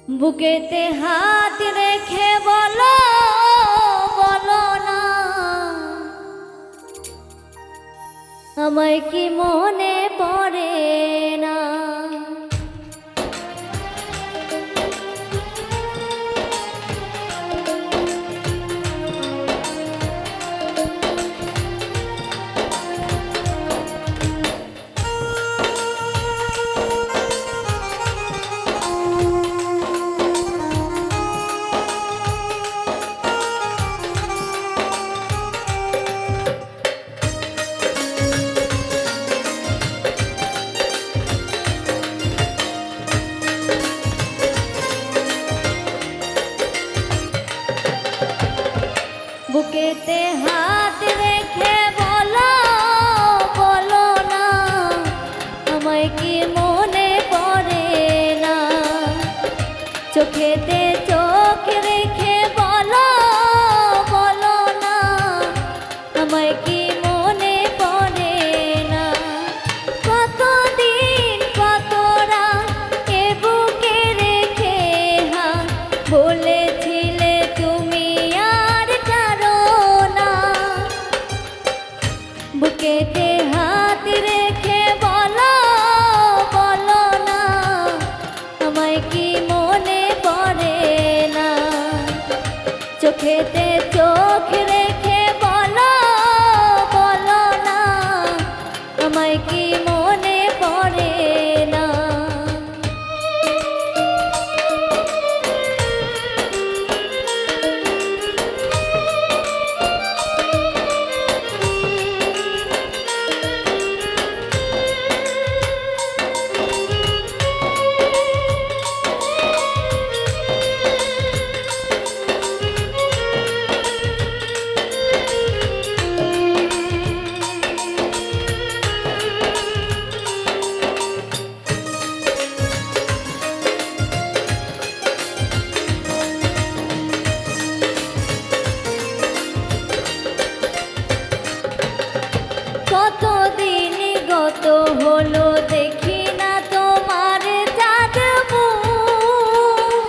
বুকেতে হাত রেখে বলো বলো না আমায় কি মনে পড়ে না। বুকেতে হাত রেখে বলো বলো না আমায় কি মনে পড়ে না। চোখেতে চোখ রেখে বলো বলো না আমায় কি মনে পড়ে না। কতদিন কত রাত এ বুকে রেখে হাত বলেছিলে তুমি আর কারো না। বুকেতে হাত রেখে বলো বলো না আমায় কি মনে পড়ে না। চোখেতে চোখ রেখে বলো বলো না আমায় কি মনে পড়ে না। কতদিন গত হলো দেখি না তোমার চাঁদ মুখ।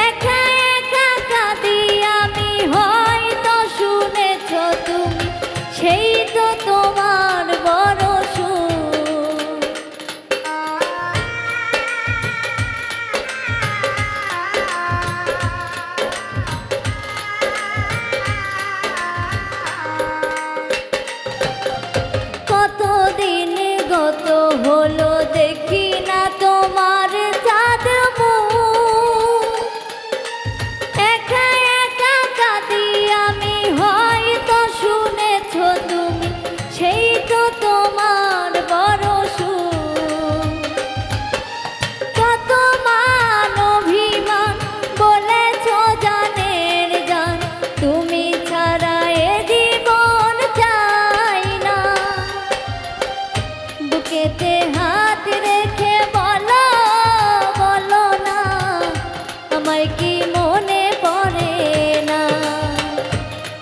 একা একা কাঁদি আমি হয়তো শুনেছ তুমি সেই তো তোমার বড় সুখ। কতদিন গত হলো দেখি না তোমার চাঁদ মুখ। একা একা কাঁদি আমি হয়তো শুনেছ তুমি সেই তো তোমার বড় সুখ। কত মান অভিমান বলেছ জানের জান তুমি ছাড়া এ জীবন চাই না। বুকেতে হাত রেখে বলো বলো না আমায় কি মনে পড়ে না।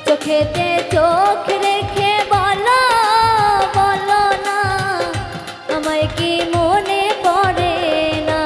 চোখেতে চোখ রেখে বলো বলো না আমায় কি মনে পড়ে না।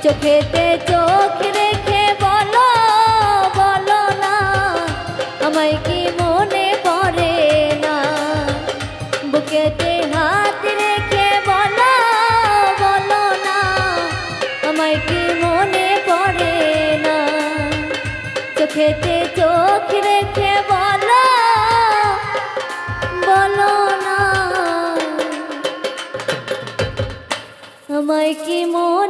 চোখেতে চোখ রেখে বলো বলো না আমায় কি মনে পড়ে না বুকেতে হাত রেখে বলো বলো না আমায় কি মনে পড়ে না চোখেতে চোখ রেখে বলো বলো না আমায় কি মনে